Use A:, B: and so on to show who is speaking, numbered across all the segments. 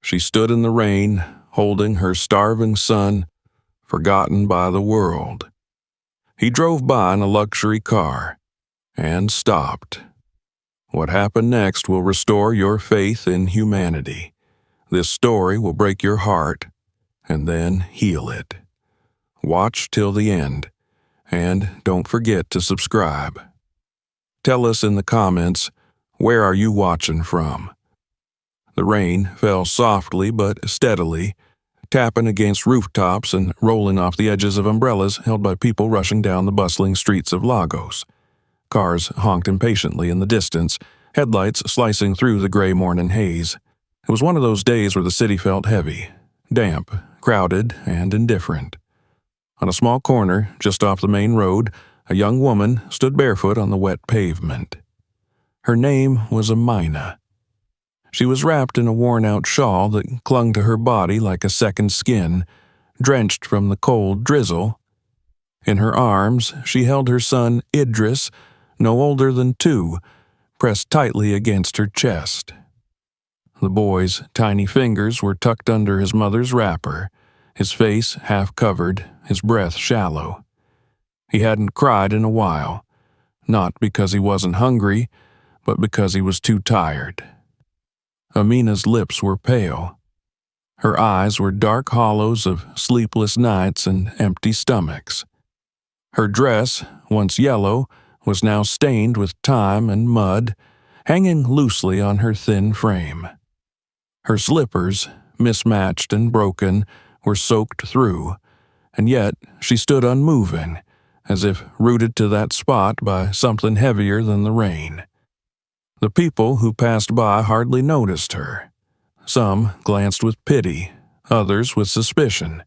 A: She stood in the rain, holding her starving son, forgotten by the world. He drove by in a luxury car and stopped. What happened next will restore your faith in humanity. This story will break your heart and then heal it. Watch till the end, and don't forget to subscribe. Tell us in the comments, where are you watching from? The rain fell softly but steadily, tapping against rooftops and rolling off the edges of umbrellas held by people rushing down the bustling streets of Lagos. Cars honked impatiently in the distance, headlights slicing through the gray morning haze. It was one of those days where the city felt heavy, damp, crowded, and indifferent. On a small corner, just off the main road, a young woman stood barefoot on the wet pavement. Her name was Amina. She was wrapped in a worn-out shawl that clung to her body like a second skin, drenched from the cold drizzle. In her arms, she held her son Idris, no older than 2, pressed tightly against her chest. The boy's tiny fingers were tucked under his mother's wrapper, his face half covered, his breath shallow. He hadn't cried in a while, not because he wasn't hungry, but because he was too tired. Amina's lips were pale. Her eyes were dark hollows of sleepless nights and empty stomachs. Her dress, once yellow, was now stained with time and mud, hanging loosely on her thin frame. Her slippers, mismatched and broken, were soaked through, and yet she stood unmoving, as if rooted to that spot by something heavier than the rain. The people who passed by hardly noticed her. Some glanced with pity, others with suspicion.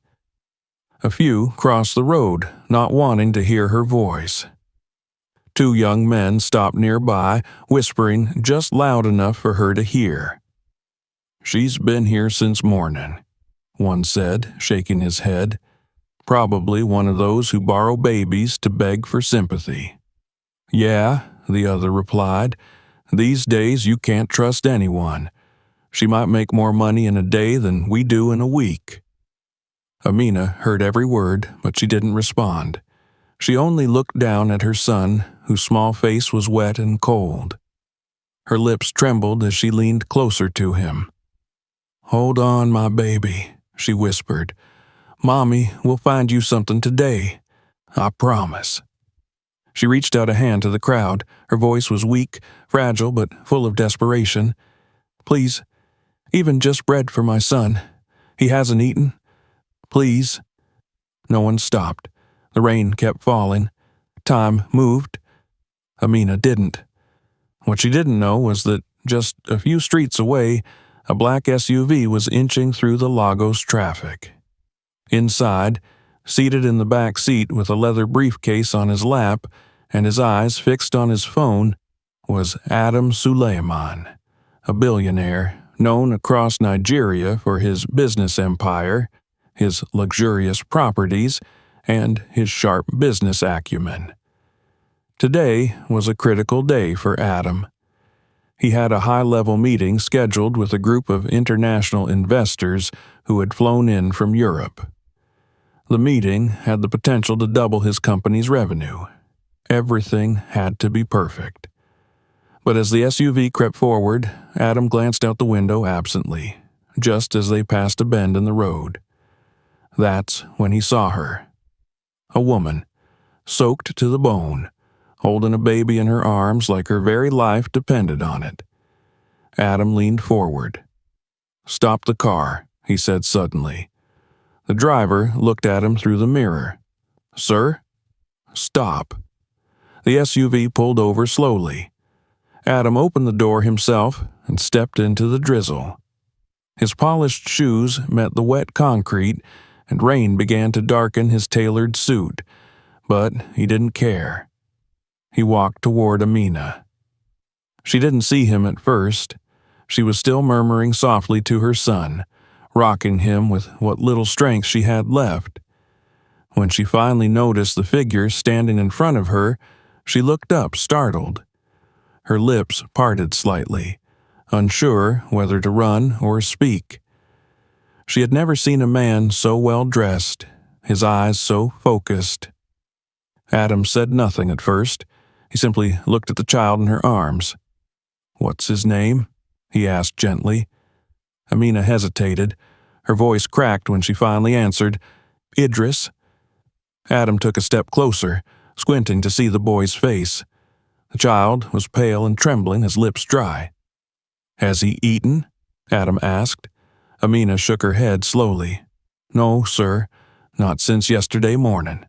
A: A few crossed the road, not wanting to hear her voice. 2 young men stopped nearby, whispering just loud enough for her to hear. "She's been here since morning," one said, shaking his head. "Probably one of those who borrow babies to beg for sympathy." "Yeah," the other replied. "These days you can't trust anyone. She might make more money in a day than we do in a week." Amina heard every word, but she didn't respond. She only looked down at her son, whose small face was wet and cold. Her lips trembled as she leaned closer to him. "Hold on, my baby," she whispered. "Mommy will find you something today. I promise." She reached out a hand to the crowd. Her voice was weak, fragile, but full of desperation. "Please, even just bread for my son. He hasn't eaten. Please." No one stopped. The rain kept falling. Time moved. Amina didn't. What she didn't know was that just a few streets away, a black SUV was inching through the Lagos traffic. Inside, seated in the back seat with a leather briefcase on his lap and his eyes fixed on his phone, was Adam Suleiman, a billionaire known across Nigeria for his business empire, his luxurious properties, and his sharp business acumen. Today was a critical day for Adam. He had a high-level meeting scheduled with a group of international investors who had flown in from Europe. The meeting had the potential to double his company's revenue. Everything had to be perfect. But as the SUV crept forward, Adam glanced out the window absently, just as they passed a bend in the road. That's when he saw her. A woman, soaked to the bone, holding a baby in her arms like her very life depended on it. Adam leaned forward. "Stop the car," he said suddenly. The driver looked at him through the mirror. "Sir?" "Stop." The SUV pulled over slowly. Adam opened the door himself and stepped into the drizzle. His polished shoes met the wet concrete, and rain began to darken his tailored suit, but he didn't care. He walked toward Amina. She didn't see him at first. She was still murmuring softly to her son, rocking him with what little strength she had left. When she finally noticed the figure standing in front of her, she looked up, startled. Her lips parted slightly, unsure whether to run or speak. She had never seen a man so well dressed, his eyes so focused. Adam said nothing at first. He simply looked at the child in her arms. "What's his name?" he asked gently. Amina hesitated. Her voice cracked when she finally answered, "Idris." Adam took a step closer, squinting to see the boy's face. The child was pale and trembling, his lips dry. "Has he eaten?" Adam asked. Amina shook her head slowly. "No, sir, not since yesterday morning."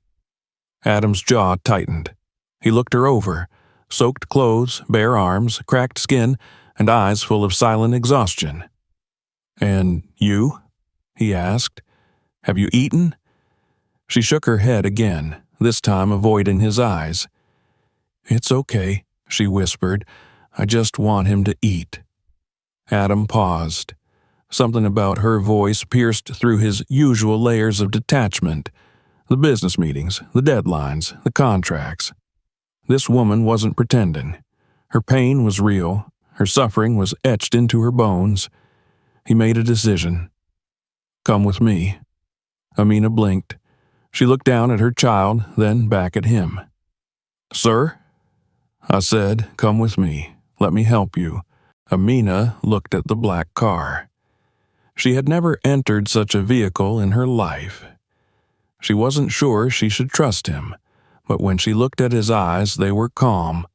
A: Adam's jaw tightened. He looked her over, soaked clothes, bare arms, cracked skin, and eyes full of silent exhaustion. "And you?" he asked. "Have you eaten?" She shook her head again, this time avoiding his eyes. "It's okay," she whispered. "I just want him to eat." Adam paused. Something about her voice pierced through his usual layers of detachment. The business meetings, the deadlines, the contracts. This woman wasn't pretending. Her pain was real. Her suffering was etched into her bones. He made a decision. "Come with me." Amina blinked. She looked down at her child, then back at him. "Sir?" I said, "Come with me. Let me help you." Amina looked at the black car. She had never entered such a vehicle in her life. She wasn't sure she should trust him, but when she looked at his eyes, they were calm.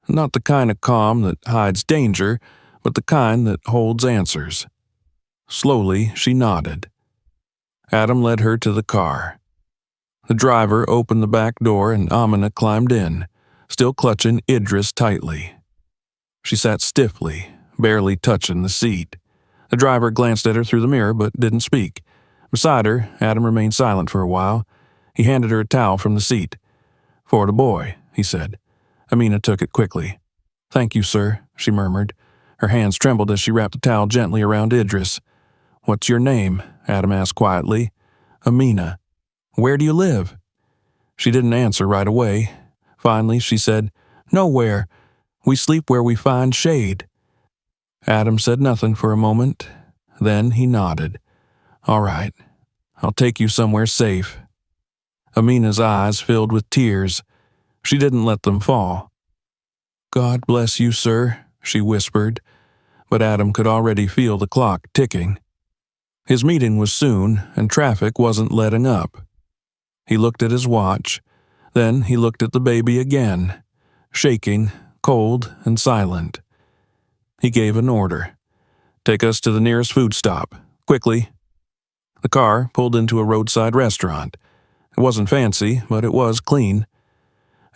A: Not the kind of calm that hides danger, but the kind that holds answers. Slowly, she nodded. Adam led her to the car. The driver opened the back door and Amina climbed in, still clutching Idris tightly. She sat stiffly, barely touching the seat. The driver glanced at her through the mirror but didn't speak. Beside her, Adam remained silent for a while. He handed her a towel from the seat. "For the boy," he said. Amina took it quickly. "Thank you, sir," she murmured. Her hands trembled as she wrapped the towel gently around Idris. "What's your name?" Adam asked quietly. "Amina." "Where do you live?" She didn't answer right away. Finally, she said, "Nowhere. We sleep where we find shade." Adam said nothing for a moment. Then he nodded. "All right. I'll take you somewhere safe." Amina's eyes filled with tears. She didn't let them fall. "God bless you, sir," she whispered, but Adam could already feel the clock ticking. His meeting was soon, and traffic wasn't letting up. He looked at his watch. Then he looked at the baby again, shaking, cold, and silent. He gave an order. "Take us to the nearest food stop. Quickly." The car pulled into a roadside restaurant. It wasn't fancy, but it was clean.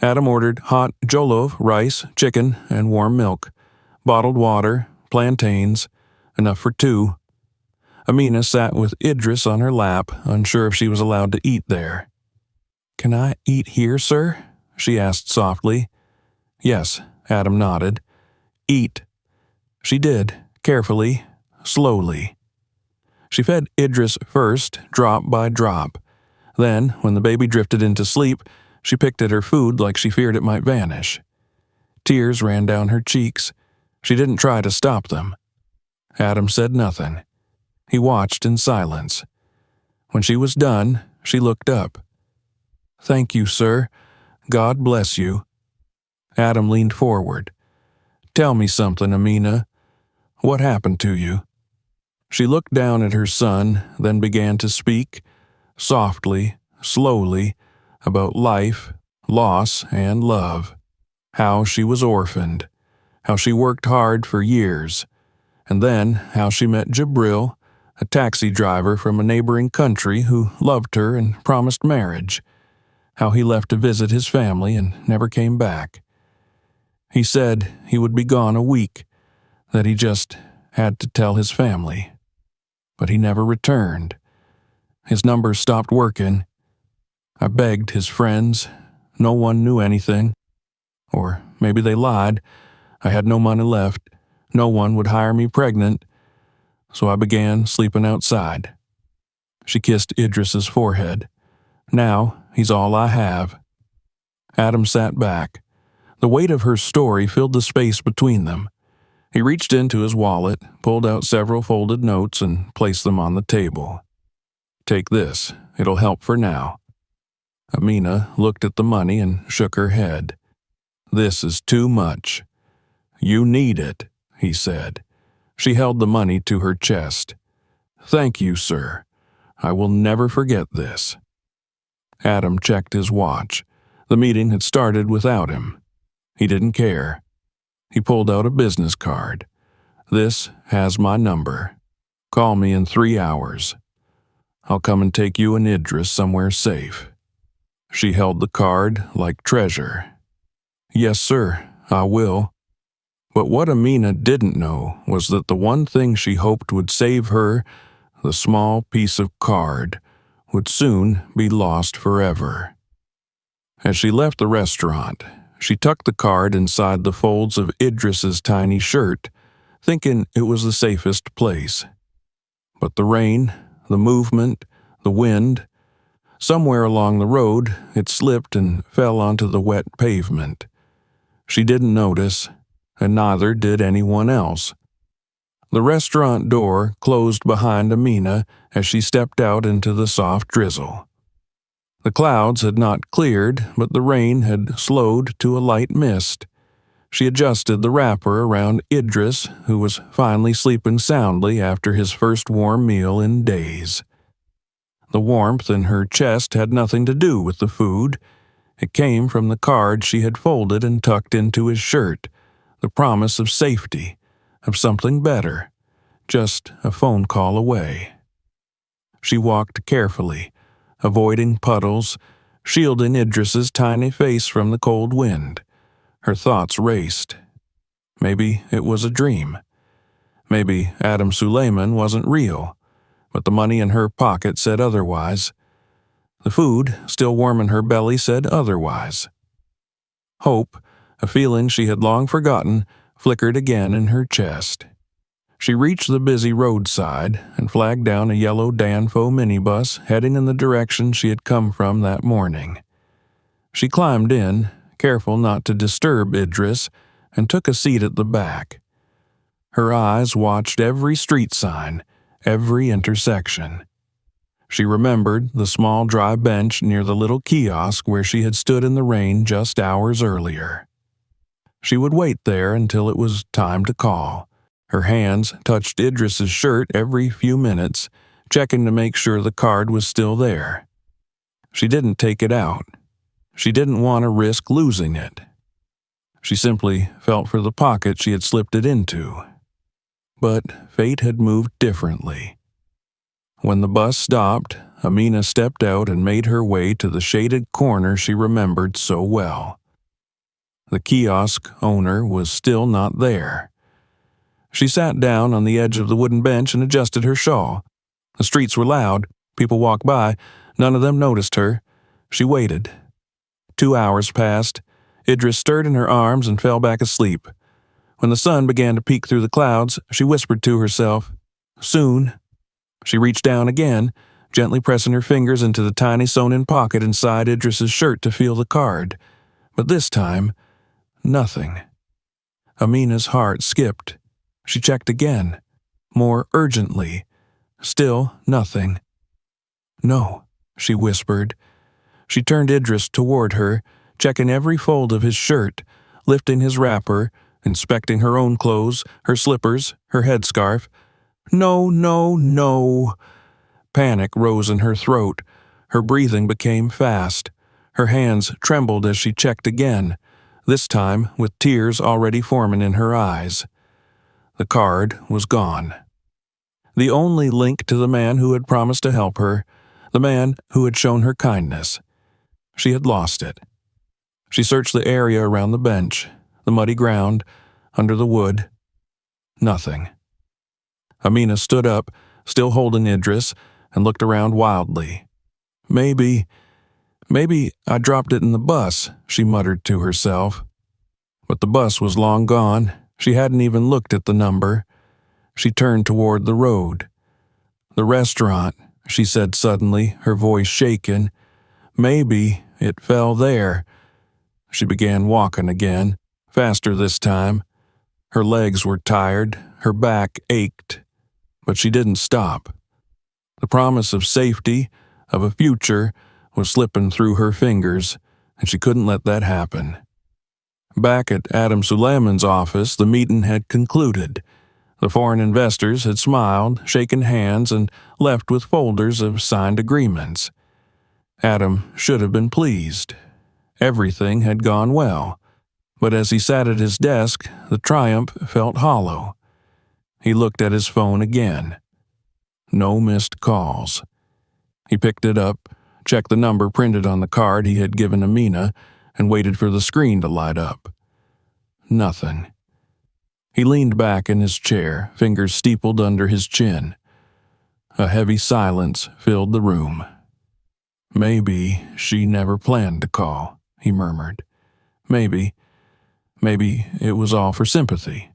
A: Adam ordered hot jollof, rice, chicken, and warm milk, bottled water, plantains, enough for two. Amina sat with Idris on her lap, unsure if she was allowed to eat there. "Can I eat here, sir?" she asked softly. "Yes," Adam nodded. "Eat." She did, carefully, slowly. She fed Idris first, drop by drop. Then, when the baby drifted into sleep, she picked at her food like she feared it might vanish. Tears ran down her cheeks. She didn't try to stop them. Adam said nothing. He watched in silence. When she was done, she looked up. "Thank you, sir. God bless you." Adam leaned forward. "Tell me something, Amina. What happened to you?" She looked down at her son, then began to speak, softly, slowly, about life, loss, and love. How she was orphaned. How she worked hard for years. And then how she met Jibril, a taxi driver from a neighboring country who loved her and promised marriage. How he left to visit his family and never came back. He said he would be gone a week, that he just had to tell his family. But he never returned. His number stopped working. I begged his friends. No one knew anything. Or maybe they lied. I had no money left. No one would hire me pregnant. So I began sleeping outside. She kissed Idris's forehead. Now he's all I have. Adam sat back. The weight of her story filled the space between them. He reached into his wallet, pulled out several folded notes, and placed them on the table. "Take this. It'll help for now." Amina looked at the money and shook her head. "This is too much." "You need it," he said. She held the money to her chest. "Thank you, sir. I will never forget this." Adam checked his watch. The meeting had started without him. He didn't care. He pulled out a business card. "This has my number. Call me in 3 hours. I'll come and take you and Idris somewhere safe." She held the card like treasure. "Yes, sir, I will." But what Amina didn't know was that the one thing she hoped would save her, the small piece of card, would soon be lost forever. As she left the restaurant, she tucked the card inside the folds of Idris's tiny shirt, thinking it was the safest place. But the rain, the movement, the wind, somewhere along the road it slipped and fell onto the wet pavement. She didn't notice, and neither did anyone else. The restaurant door closed behind Amina as she stepped out into the soft drizzle. The clouds had not cleared, but the rain had slowed to a light mist. She adjusted the wrapper around Idris, who was finally sleeping soundly after his first warm meal in days. The warmth in her chest had nothing to do with the food. It came from the card she had folded and tucked into his shirt, the promise of safety, of something better, just a phone call away. She walked carefully, avoiding puddles, shielding Idris's tiny face from the cold wind. Her thoughts raced. Maybe it was a dream. Maybe Adam Suleiman wasn't real, but the money in her pocket said otherwise. The food, still warm in her belly, said otherwise. Hope, a feeling she had long forgotten, flickered again in her chest. She reached the busy roadside and flagged down a yellow Danfo minibus heading in the direction she had come from that morning. She climbed in, careful not to disturb Idris, and took a seat at the back. Her eyes watched every street sign, every intersection. She remembered the small dry bench near the little kiosk where she had stood in the rain just hours earlier. She would wait there until it was time to call. Her hands touched Idris's shirt every few minutes, checking to make sure the card was still there. She didn't take it out. She didn't want to risk losing it. She simply felt for the pocket she had slipped it into. But fate had moved differently. When the bus stopped, Amina stepped out and made her way to the shaded corner she remembered so well. The kiosk owner was still not there. She sat down on the edge of the wooden bench and adjusted her shawl. The streets were loud. People walked by. None of them noticed her. She waited. 2 hours passed. Idris stirred in her arms and fell back asleep. When the sun began to peek through the clouds, she whispered to herself, "Soon." She reached down again, gently pressing her fingers into the tiny sewn-in pocket inside Idris's shirt to feel the card. But this time, nothing. Amina's heart skipped. She checked again, more urgently. Still nothing. "No," she whispered. She turned Idris toward her, checking every fold of his shirt, lifting his wrapper, inspecting her own clothes, her slippers, her headscarf. "No, no, no." Panic rose in her throat. Her breathing became fast. Her hands trembled as she checked again, this time with tears already forming in her eyes. The card was gone. The only link to the man who had promised to help her, the man who had shown her kindness. She had lost it. She searched the area around the bench, the muddy ground, under the wood. Nothing. Amina stood up, still holding Idris, and looked around wildly. Maybe I dropped it in the bus," she muttered to herself. But the bus was long gone. She hadn't even looked at the number. She turned toward the road. "The restaurant," she said suddenly, her voice shaken. "Maybe it fell there." She began walking again, faster this time. Her legs were tired, her back ached, but she didn't stop. The promise of safety, of a future, was slipping through her fingers, and she couldn't let that happen. Back at Adam Suleiman's office, the meeting had concluded. The foreign investors had smiled, shaken hands, and left with folders of signed agreements. Adam should have been pleased. Everything had gone well, but as he sat at his desk, the triumph felt hollow. He looked at his phone again. No missed calls. He picked it up, checked the number printed on the card he had given Amina, and waited for the screen to light up. Nothing. He leaned back in his chair, fingers steepled under his chin. A heavy silence filled the room. Maybe she never planned to call, he murmured. Maybe it was all for sympathy.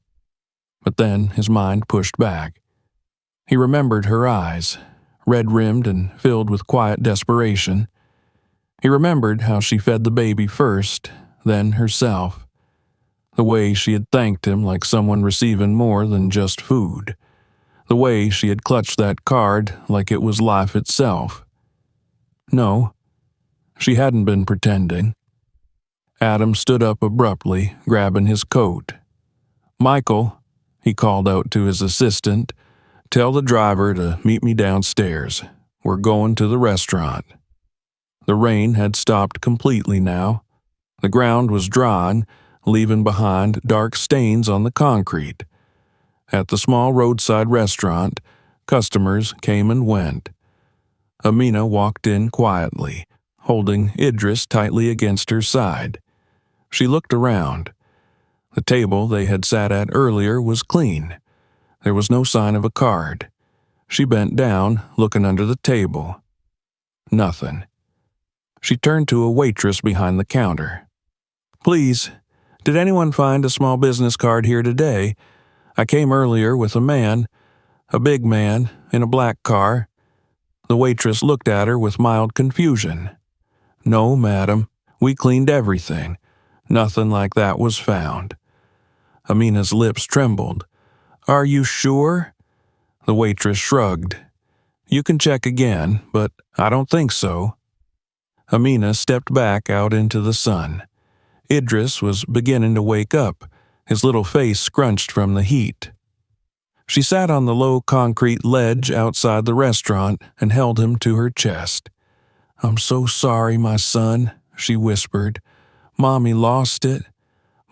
A: But then his mind pushed back. He remembered her eyes, red-rimmed and filled with quiet desperation. He remembered how she fed the baby first, then herself. The way she had thanked him like someone receiving more than just food. The way she had clutched that card like it was life itself. No, she hadn't been pretending. Adam stood up abruptly, grabbing his coat. "Michael," he called out to his assistant, "tell the driver to meet me downstairs. We're going to the restaurant." The rain had stopped completely now. The ground was drying, leaving behind dark stains on the concrete. At the small roadside restaurant, customers came and went. Amina walked in quietly, holding Idris tightly against her side. She looked around. The table they had sat at earlier was clean. There was no sign of a card. She bent down, looking under the table. Nothing. She turned to a waitress behind the counter. "Please, did anyone find a small business card here today? I came earlier with a big man, in a black car." The waitress looked at her with mild confusion. "No, madam, we cleaned everything. Nothing like that was found." Amina's lips trembled. "Are you sure?" The waitress shrugged. "You can check again, but I don't think so." Amina stepped back out into the sun. Idris was beginning to wake up, his little face scrunched from the heat. She sat on the low concrete ledge outside the restaurant and held him to her chest. "I'm so sorry, my son," she whispered. "Mommy lost it.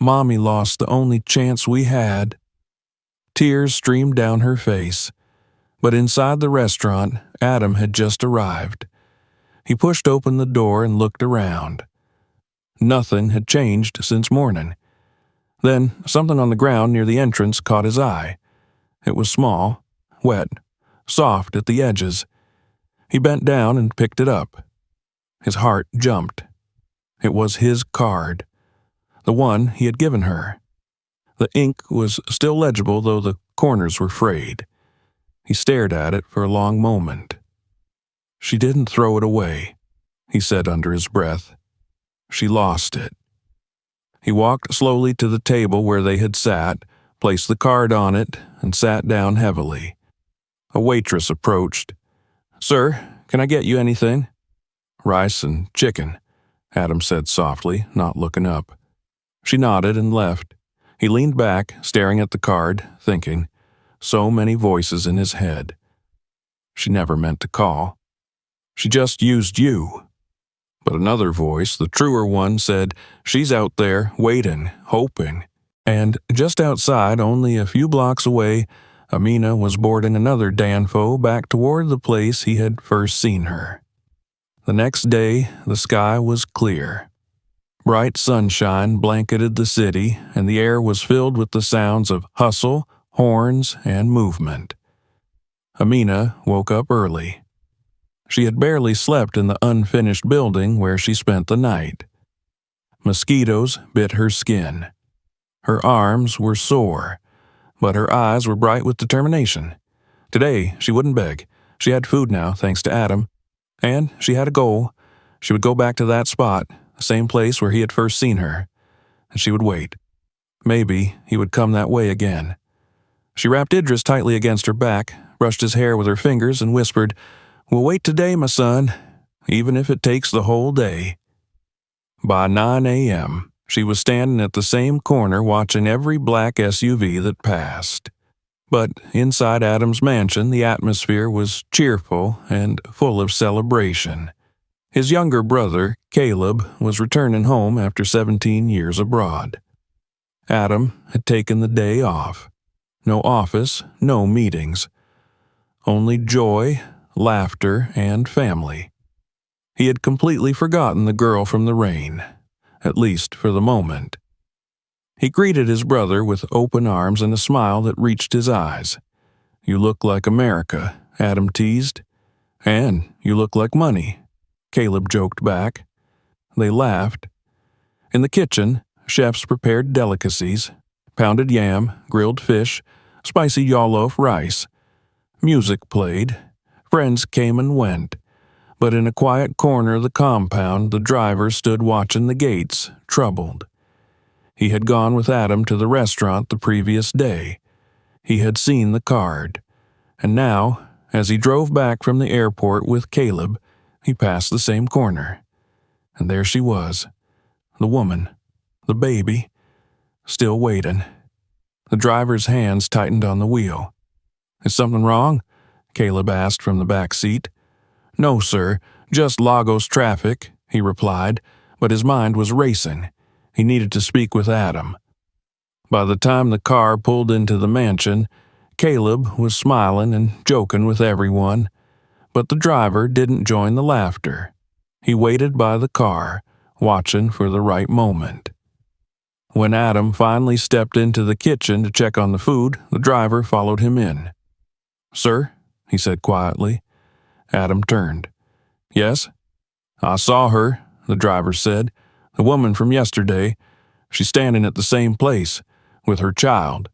A: Mommy lost the only chance we had." Tears streamed down her face. But inside the restaurant, Adam had just arrived. He pushed open the door and looked around. Nothing had changed since morning. Then something on the ground near the entrance caught his eye. It was small, wet, soft at the edges. He bent down and picked it up. His heart jumped. It was his card, the one he had given her. The ink was still legible, though the corners were frayed. He stared at it for a long moment. "She didn't throw it away," he said under his breath. "She lost it." He walked slowly to the table where they had sat, placed the card on it, and sat down heavily. A waitress approached. "Sir, can I get you anything?" "Rice and chicken," Adam said softly, not looking up. She nodded and left. He leaned back, staring at the card, thinking. So many voices in his head. She never meant to call. She just used you. But another voice, the truer one, said, "She's out there, waiting, hoping." And just outside, only a few blocks away, Amina was boarding another Danfo back toward the place he had first seen her. The next day, the sky was clear. Bright sunshine blanketed the city, and the air was filled with the sounds of hustle, horns, and movement. Amina woke up early. She had barely slept in the unfinished building where she spent the night. Mosquitoes bit her skin. Her arms were sore, but her eyes were bright with determination. Today, she wouldn't beg. She had food now, thanks to Adam. And she had a goal. She would go back to that spot, the same place where he had first seen her. And she would wait. Maybe he would come that way again. She wrapped Idris tightly against her back, brushed his hair with her fingers, and whispered, "We'll wait today, my son, even if it takes the whole day." By 9 a.m., she was standing at the same corner watching every black SUV that passed. But inside Adam's mansion, the atmosphere was cheerful and full of celebration. His younger brother, Caleb, was returning home after 17 years abroad. Adam had taken the day off. No office, no meetings. Only joy, laughter, and family. He had completely forgotten the girl from the rain, at least for the moment. He greeted his brother with open arms and a smile that reached his eyes. "You look like America," Adam teased. "And you look like money," Caleb joked back. They laughed. In the kitchen, chefs prepared delicacies: pounded yam, grilled fish, spicy yawloaf rice. Music played. Friends came and went. But in a quiet corner of the compound, the driver stood watching the gates, troubled. He had gone with Adam to the restaurant the previous day. He had seen the card. And now, as he drove back from the airport with Caleb, he passed the same corner. And there she was, the woman, the baby, still waiting. The driver's hands tightened on the wheel. "Is something wrong?" Caleb asked from the back seat. "No, sir, just Lagos traffic," he replied, but his mind was racing. He needed to speak with Adam. By the time the car pulled into the mansion, Caleb was smiling and joking with everyone, but the driver didn't join the laughter. He waited by the car, watching for the right moment. When Adam finally stepped into the kitchen to check on the food, the driver followed him in. "Sir?" he said quietly. Adam turned. "Yes?" "I saw her," the driver said. "The woman from yesterday. She's standing at the same place, with her child."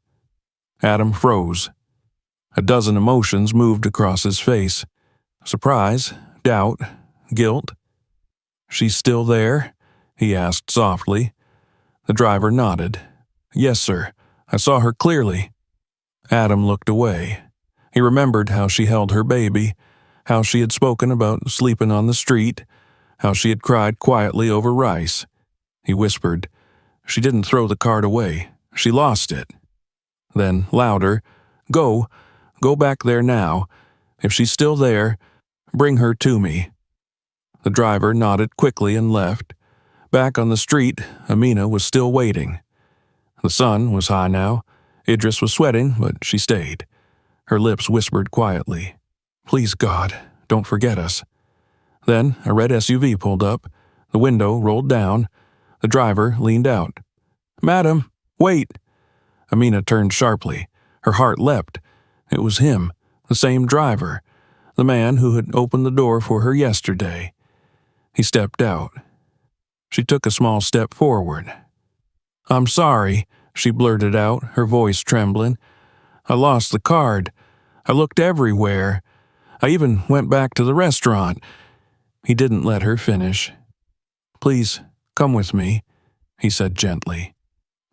A: Adam froze. A dozen emotions moved across his face. Surprise, doubt, guilt. "She's still there?" he asked softly. The driver nodded. "Yes, sir. I saw her clearly." Adam looked away. He remembered how she held her baby, how she had spoken about sleeping on the street, how she had cried quietly over rice. He whispered, "She didn't throw the card away. She lost it." Then, louder, Go back there now. If she's still there, bring her to me." The driver nodded quickly and left. Back on the street, Amina was still waiting. The sun was high now. Idris was sweating, but she stayed. Her lips whispered quietly, "Please, God, don't forget us." Then a red SUV pulled up. The window rolled down. The driver leaned out. "Madam, wait!" Amina turned sharply. Her heart leapt. It was him, the same driver, the man who had opened the door for her yesterday. He stepped out. She took a small step forward. "I'm sorry," she blurted out, her voice trembling. "I lost the card. I looked everywhere. I even went back to the restaurant." He didn't let her finish. "Please, come with me," he said gently.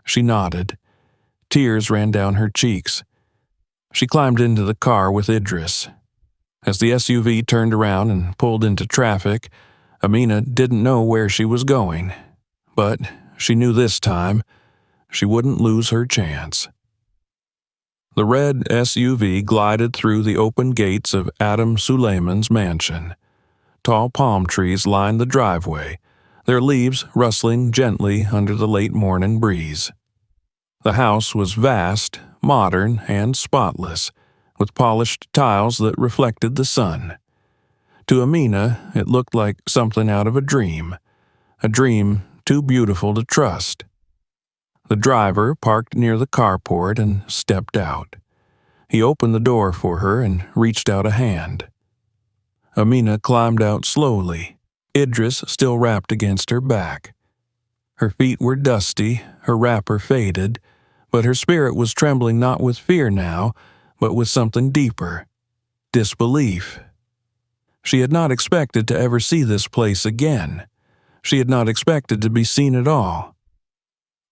A: She nodded. Tears ran down her cheeks. She climbed into the car with Idris. As the SUV turned around and pulled into traffic, Amina didn't know where she was going. But she knew this time she wouldn't lose her chance. The red SUV glided through the open gates of Adam Suleiman's mansion. Tall palm trees lined the driveway, their leaves rustling gently under the late morning breeze. The house was vast, modern, and spotless, with polished tiles that reflected the sun. To Amina, it looked like something out of a dream too beautiful to trust. The driver parked near the carport and stepped out. He opened the door for her and reached out a hand. Amina climbed out slowly, Idris still wrapped against her back. Her feet were dusty, her wrapper faded, but her spirit was trembling not with fear now, but with something deeper, disbelief. She had not expected to ever see this place again. She had not expected to be seen at all.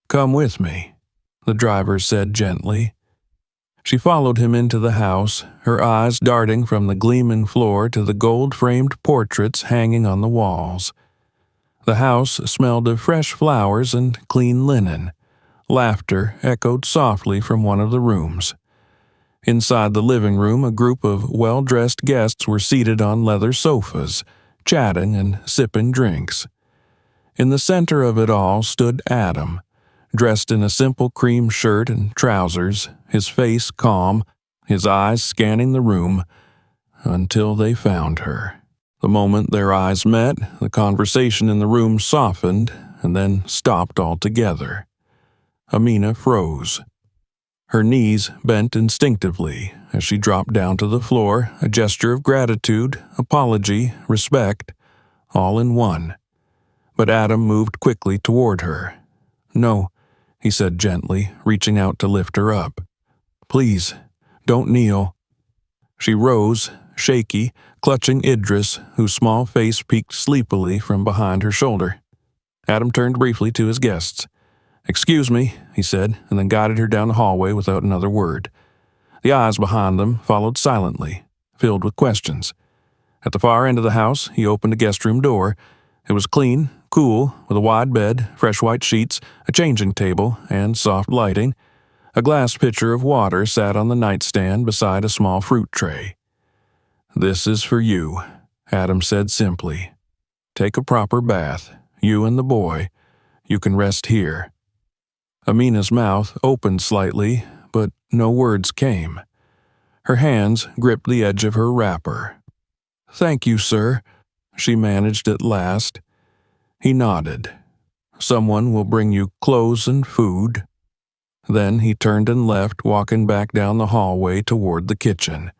A: "Come with me," the driver said gently. She followed him into the house, her eyes darting from the gleaming floor to the gold-framed portraits hanging on the walls. The house smelled of fresh flowers and clean linen. Laughter echoed softly from one of the rooms. Inside the living room, a group of well-dressed guests were seated on leather sofas, chatting and sipping drinks. In the center of it all stood Adam, dressed in a simple cream shirt and trousers, his face calm, his eyes scanning the room, until they found her. The moment their eyes met, the conversation in the room softened and then stopped altogether. Amina froze. Her knees bent instinctively as she dropped down to the floor, a gesture of gratitude, apology, respect, all in one. But Adam moved quickly toward her. "No," he said gently, reaching out to lift her up. "Please, don't kneel." She rose, shaky, clutching Idris, whose small face peeked sleepily from behind her shoulder. Adam turned briefly to his guests. "Excuse me," he said, and then guided her down the hallway without another word. The eyes behind them followed silently, filled with questions. At the far end of the house, he opened a guest room door. It was clean, cool, with a wide bed, fresh white sheets, a changing table, and soft lighting. A glass pitcher of water sat on the nightstand beside a small fruit tray. "This is for you," Adam said simply. "Take a proper bath, you and the boy. You can rest here." Amina's mouth opened slightly, but no words came. Her hands gripped the edge of her wrapper. "Thank you, sir," she managed at last. He nodded. "Someone will bring you clothes and food." Then he turned and left, walking back down the hallway toward the kitchen.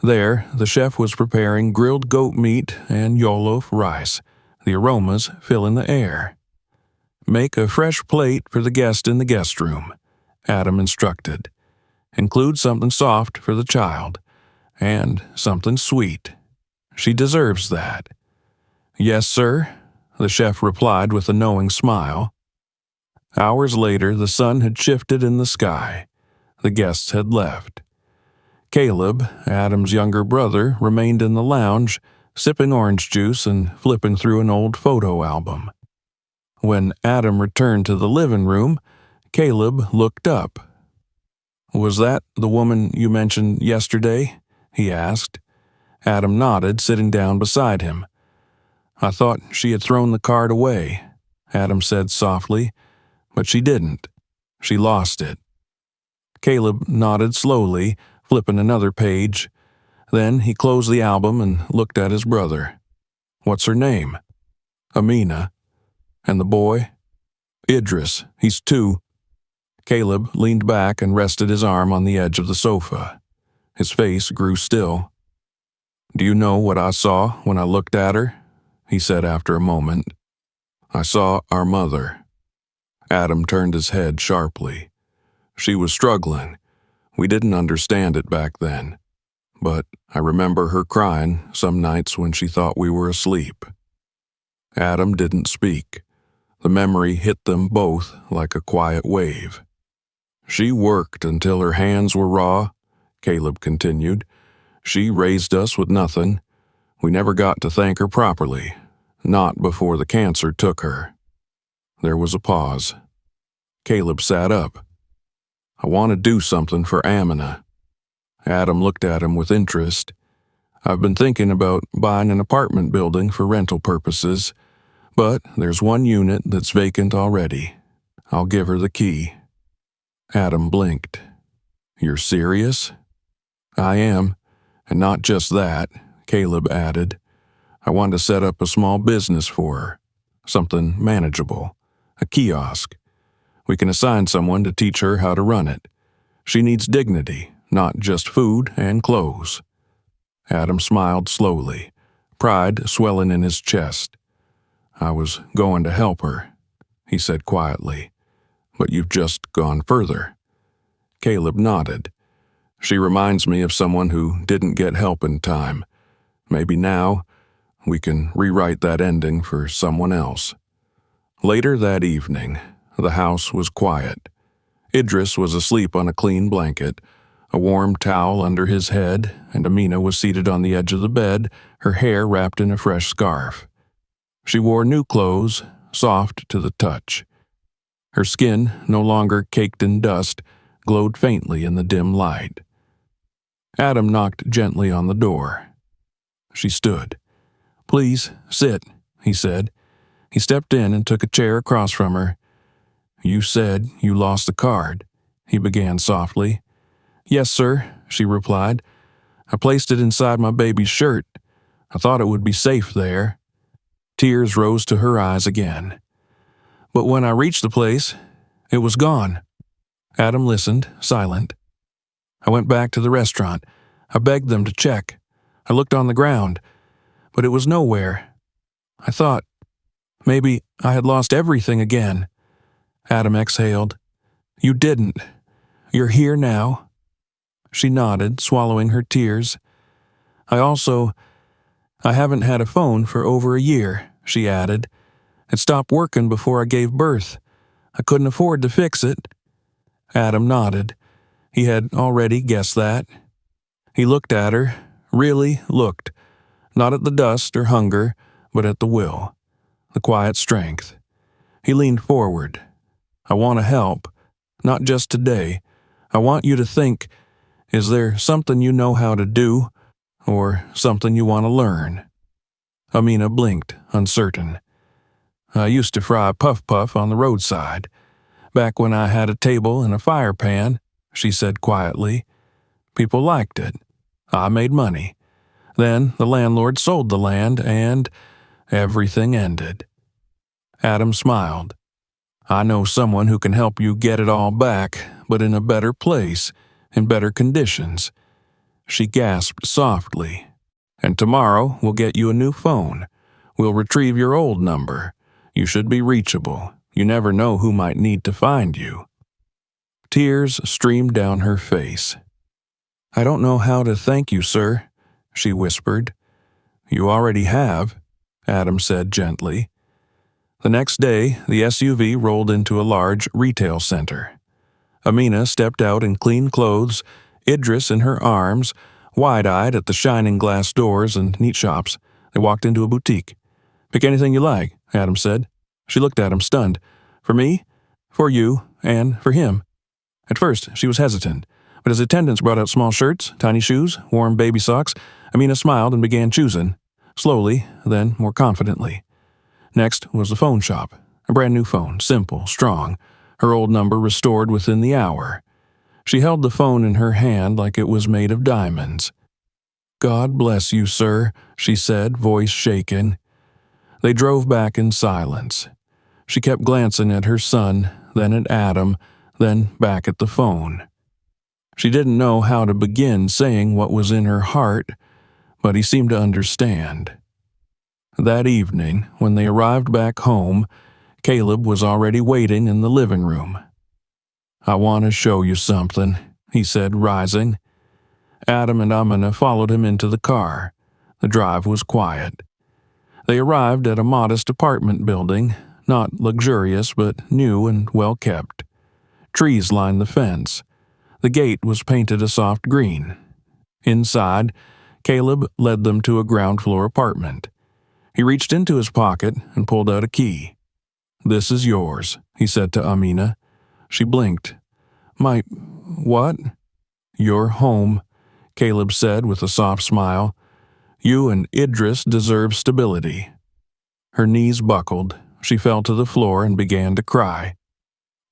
A: There, the chef was preparing grilled goat meat and jollof rice, the aromas filling the air. "Make a fresh plate for the guest in the guest room," Adam instructed. "Include something soft for the child, and something sweet. She deserves that." "Yes, sir," the chef replied with a knowing smile. Hours later, the sun had shifted in the sky. The guests had left. Caleb, Adam's younger brother, remained in the lounge, sipping orange juice and flipping through an old photo album. When Adam returned to the living room, Caleb looked up. "Was that the woman you mentioned yesterday?" he asked. Adam nodded, sitting down beside him. "I thought she had thrown the card away," Adam said softly, "but she didn't. She lost it." Caleb nodded slowly, flipping another page. Then he closed the album and looked at his brother. "What's her name?" "Amina." "And the boy?" "Idris. He's 2. Caleb leaned back and rested his arm on the edge of the sofa. His face grew still. "Do you know what I saw when I looked at her?" he said after a moment. "I saw our mother." Adam turned his head sharply. "She was struggling. We didn't understand it back then. But I remember her crying some nights when she thought we were asleep." Adam didn't speak. The memory hit them both like a quiet wave. "She worked until her hands were raw," Caleb continued. "She raised us with nothing. We never got to thank her properly, not before the cancer took her." There was a pause. Caleb sat up. "I want to do something for Amina." Adam looked at him with interest. "I've been thinking about buying an apartment building for rental purposes, but there's one unit that's vacant already. I'll give her the key." Adam blinked. "You're serious?" "I am. And not just that," Caleb added. "I want to set up a small business for her. Something manageable. A kiosk. We can assign someone to teach her how to run it. She needs dignity, not just food and clothes." Adam smiled slowly, pride swelling in his chest. "I was going to help her," he said quietly. "But you've just gone further." Caleb nodded. "She reminds me of someone who didn't get help in time. Maybe now we can rewrite that ending for someone else." Later that evening, the house was quiet. Idris was asleep on a clean blanket, a warm towel under his head, and Amina was seated on the edge of the bed, her hair wrapped in a fresh scarf. She wore new clothes, soft to the touch. Her skin, no longer caked in dust, glowed faintly in the dim light. Adam knocked gently on the door. She stood. "Please, sit," he said. He stepped in and took a chair across from her. "You said you lost the card," he began softly. "Yes, sir," she replied. "I placed it inside my baby's shirt. I thought it would be safe there." Tears rose to her eyes again. "But when I reached the place, it was gone." Adam listened, silent. "I went back to the restaurant. I begged them to check. I looked on the ground, but it was nowhere. I thought maybe I had lost everything again." Adam exhaled. "You didn't. You're here now." She nodded, swallowing her tears. I haven't had a phone for over a year," she added. "It stopped working before I gave birth. I couldn't afford to fix it." Adam nodded. He had already guessed that. He looked at her, really looked, not at the dust or hunger, but at the will, the quiet strength. He leaned forward. "I want to help, not just today. I want you to think, is there something you know how to do, or something you want to learn?" Amina blinked, uncertain. "I used to fry puff-puff on the roadside, back when I had a table and a fire pan," she said quietly. "People liked it. I made money. Then the landlord sold the land, and everything ended." Adam smiled. "I know someone who can help you get it all back, but in a better place, in better conditions." She gasped softly. "And tomorrow we'll get you a new phone. We'll retrieve your old number. You should be reachable. You never know who might need to find you." Tears streamed down her face. "I don't know how to thank you, sir," she whispered. "You already have," Adam said gently. The next day, the SUV rolled into a large retail center. Amina stepped out in clean clothes, Idris in her arms, wide-eyed at the shining glass doors and neat shops. They walked into a boutique. "Pick anything you like," Adam said. She looked at him, stunned. "For me? For you, and for him." At first, she was hesitant, but as attendants brought out small shirts, tiny shoes, warm baby socks, Amina smiled and began choosing, slowly, then more confidently. Next was the phone shop, a brand new phone, simple, strong, her old number restored within the hour. She held the phone in her hand like it was made of diamonds. "God bless you, sir," she said, voice shaken. They drove back in silence. She kept glancing at her son, then at Adam, then back at the phone. She didn't know how to begin saying what was in her heart, but he seemed to understand. That evening, when they arrived back home, Caleb was already waiting in the living room. "I want to show you something," he said, rising. Adam and Amina followed him into the car. The drive was quiet. They arrived at a modest apartment building, not luxurious but new and well kept. Trees lined the fence. The gate was painted a soft green. Inside, Caleb led them to a ground-floor apartment. He reached into his pocket and pulled out a key. "This is yours," he said to Amina. She blinked. "My what?" "Your home," Caleb said with a soft smile. "You and Idris deserve stability." Her knees buckled. She fell to the floor and began to cry.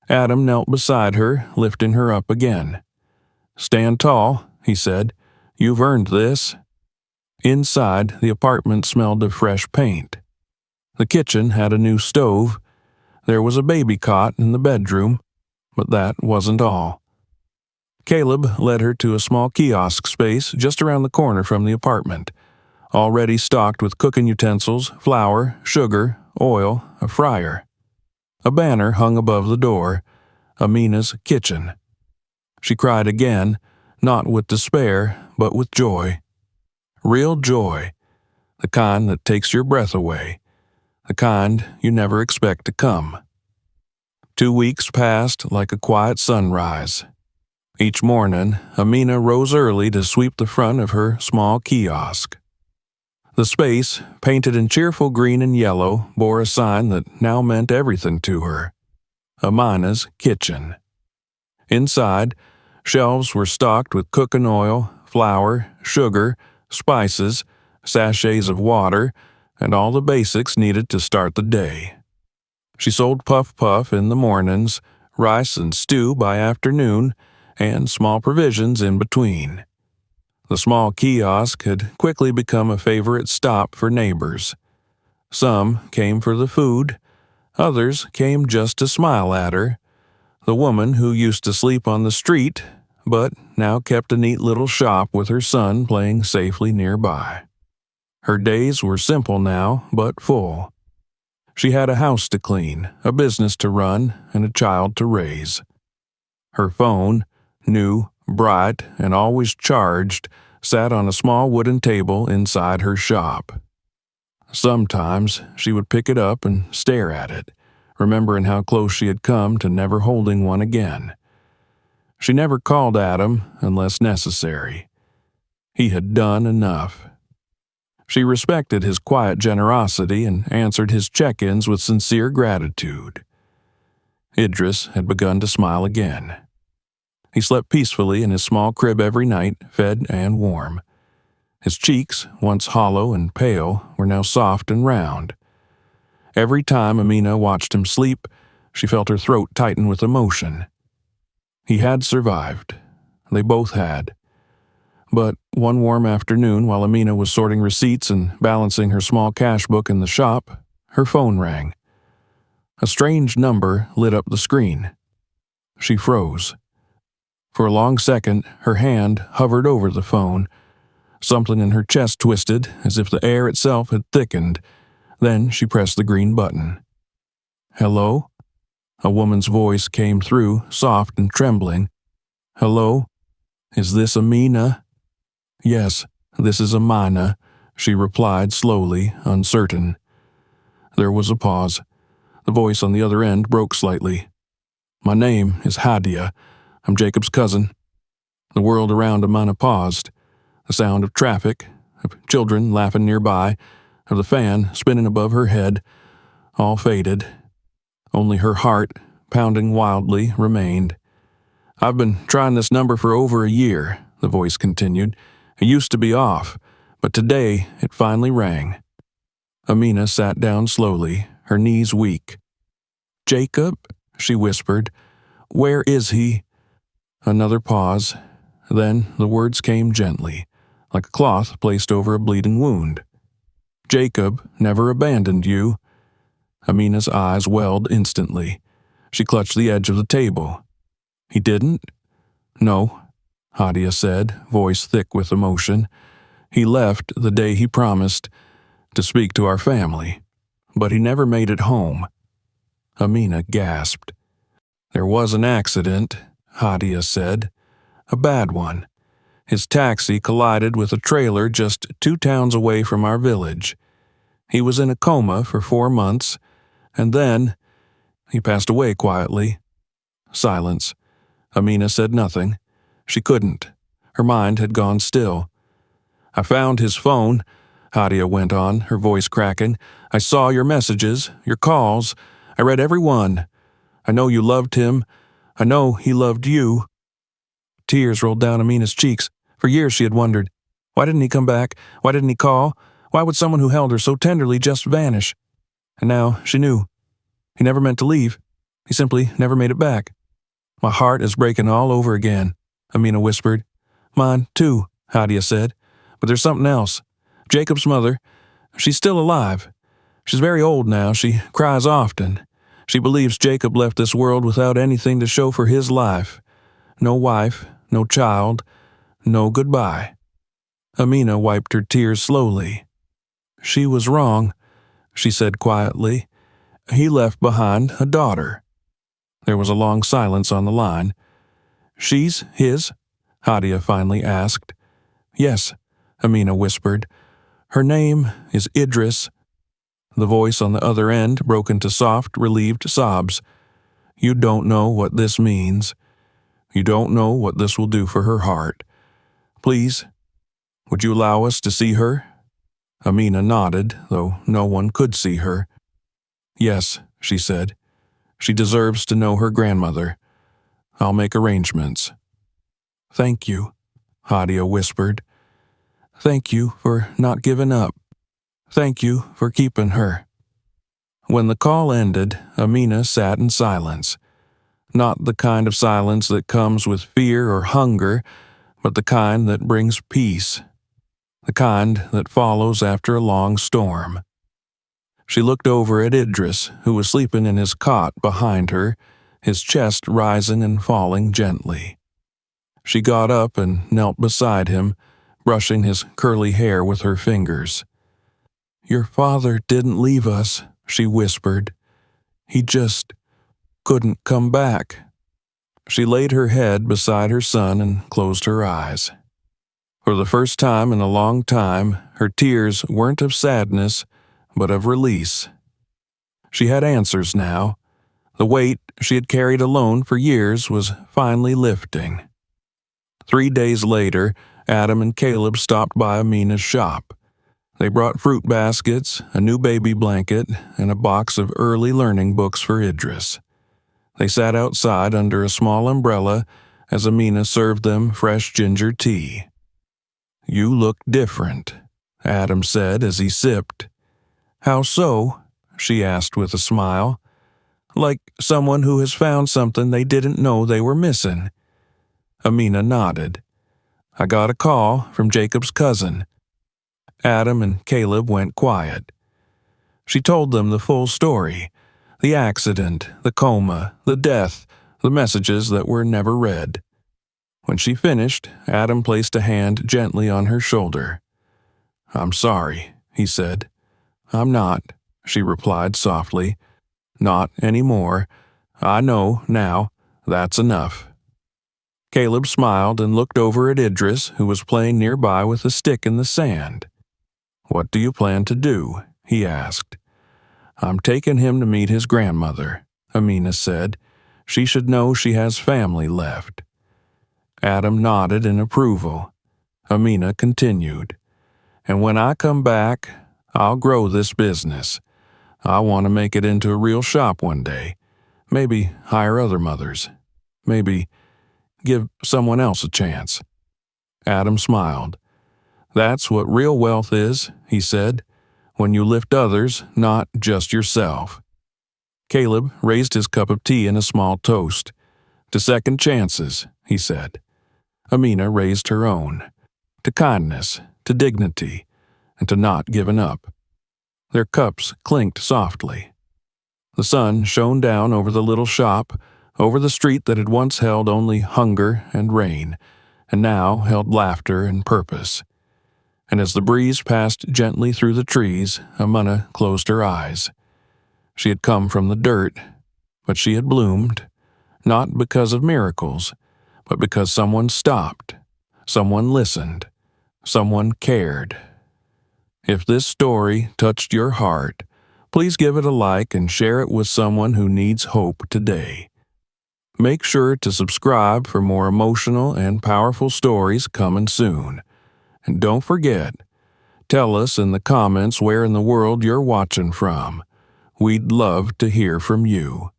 A: Adam knelt beside her, lifting her up again. "Stand tall," he said. "You've earned this." Inside, the apartment smelled of fresh paint. The kitchen had a new stove. There was a baby cot in the bedroom, but that wasn't all. Caleb led her to a small kiosk space just around the corner from the apartment, already stocked with cooking utensils, flour, sugar, oil, a fryer. A banner hung above the door, Amina's kitchen. She cried again, not with despair, but with joy. Real joy, the kind that takes your breath away, the kind you never expect to come. 2 weeks passed like a quiet sunrise. Each morning, Amina rose early to sweep the front of her small kiosk. The space, painted in cheerful green and yellow, bore a sign that now meant everything to her: Amina's Kitchen. Inside, shelves were stocked with cooking oil, flour, sugar, spices, sachets of water, and all the basics needed to start the day. She sold puff-puff in the mornings, rice and stew by afternoon, and small provisions in between. The small kiosk had quickly become a favorite stop for neighbors. Some came for the food, others came just to smile at her. The woman who used to sleep on the street, but now kept a neat little shop with her son playing safely nearby. Her days were simple now, but full. She had a house to clean, a business to run, and a child to raise. Her phone, new, bright, and always charged, sat on a small wooden table inside her shop. Sometimes she would pick it up and stare at it, remembering how close she had come to never holding one again. She never called Adam unless necessary. He had done enough. She respected his quiet generosity and answered his check-ins with sincere gratitude. Idris had begun to smile again. He slept peacefully in his small crib every night, fed and warm. His cheeks, once hollow and pale, were now soft and round. Every time Amina watched him sleep, she felt her throat tighten with emotion. He had survived. They both had. But one warm afternoon, while Amina was sorting receipts and balancing her small cash book in the shop, her phone rang. A strange number lit up the screen. She froze. For a long second, her hand hovered over the phone. Something in her chest twisted, as if the air itself had thickened. Then she pressed the green button. "Hello?" A woman's voice came through, soft and trembling. "Hello? Is this Amina?" "Yes, this is Amina," she replied slowly, uncertain. There was a pause. The voice on the other end broke slightly. "My name is Hadia. I'm Jacob's cousin." The world around Amina paused. The sound of traffic, of children laughing nearby, of the fan spinning above her head, all faded. Only her heart, pounding wildly, remained. "I've been trying this number for over a year," the voice continued. "It used to be off, but today it finally rang." Amina sat down slowly, her knees weak. "Jacob?" she whispered. "Where is he?" Another pause. Then the words came gently, like a cloth placed over a bleeding wound. "Jacob never abandoned you." Amina's eyes welled instantly. She clutched the edge of the table. "He didn't?" "No," Hadia said, voice thick with emotion. "He left the day he promised to speak to our family, but he never made it home." Amina gasped. "There was an accident," Hadia said. "A bad one. His taxi collided with a trailer just 2 towns away from our village. He was in a coma for 4 months, and then he passed away quietly." Silence. Amina said nothing. She couldn't. Her mind had gone still. "I found his phone," Hadia went on, her voice cracking. "I saw your messages, your calls. I read every one. I know you loved him. I know he loved you." Tears rolled down Amina's cheeks. For years she had wondered, why didn't he come back? Why didn't he call? Why would someone who held her so tenderly just vanish? And now she knew. He never meant to leave. He simply never made it back. "My heart is breaking all over again," Amina whispered. "Mine, too," Hadia said. "But there's something else. Jacob's mother, she's still alive. She's very old now. She cries often. She believes Jacob left this world without anything to show for his life. No wife, no child, no goodbye." Amina wiped her tears slowly. "She was wrong," she said quietly. "He left behind a daughter." There was a long silence on the line. "She's his?" Hadia finally asked. "Yes," Amina whispered. "Her name is Idris." The voice on the other end broke into soft, relieved sobs. You don't know what this means. You don't know what this will do for her heart. Please, would you allow us to see her?" Amina nodded, though no one could see her. "Yes," she said. "She deserves to know her grandmother. I'll make arrangements." "Thank you," Hadia whispered. "Thank you for not giving up. Thank you for keeping her." When the call ended, Amina sat in silence. Not the kind of silence that comes with fear or hunger, but the kind that brings peace. The kind that follows after a long storm. She looked over at Idris, who was sleeping in his cot behind her, his chest rising and falling gently. She got up and knelt beside him, brushing his curly hair with her fingers. "Your father didn't leave us," she whispered. "He just couldn't come back." She laid her head beside her son and closed her eyes. For the first time in a long time, her tears weren't of sadness, but of release. She had answers now. The weight she had carried alone for years was finally lifting. 3 days later, Adam and Caleb stopped by Amina's shop. They brought fruit baskets, a new baby blanket, and a box of early learning books for Idris. They sat outside under a small umbrella as Amina served them fresh ginger tea. "You look different," Adam said as he sipped. "How so?" she asked with a smile. "Like someone who has found something they didn't know they were missing." Amina nodded. "I got a call from Jacob's cousin." Adam and Caleb went quiet. She told them the full story. The accident, the coma, the death, the messages that were never read. When she finished, Adam placed a hand gently on her shoulder. "I'm sorry," he said. "I'm not," she replied softly. "Not anymore. I know now. That's enough." Caleb smiled and looked over at Idris, who was playing nearby with a stick in the sand. "What do you plan to do?" he asked. "I'm taking him to meet his grandmother," Amina said. "She should know she has family left." Adam nodded in approval. Amina continued. "And when I come back, I'll grow this business. I want to make it into a real shop one day. Maybe hire other mothers. Maybe give someone else a chance." Adam smiled. "That's what real wealth is," he said. "When you lift others, not just yourself." Caleb raised his cup of tea in a small toast. "To second chances," he said. Amina raised her own. "To kindness, to dignity, and to not giving up." Their cups clinked softly. The sun shone down over the little shop, over the street that had once held only hunger and rain, and now held laughter and purpose. And as the breeze passed gently through the trees, Amina closed her eyes. She had come from the dirt, but she had bloomed, not because of miracles, but because someone stopped, someone listened, someone cared. If this story touched your heart, please give it a like and share it with someone who needs hope today. Make sure to subscribe for more emotional and powerful stories coming soon. And don't forget, tell us in the comments where in the world you're watching from. We'd love to hear from you.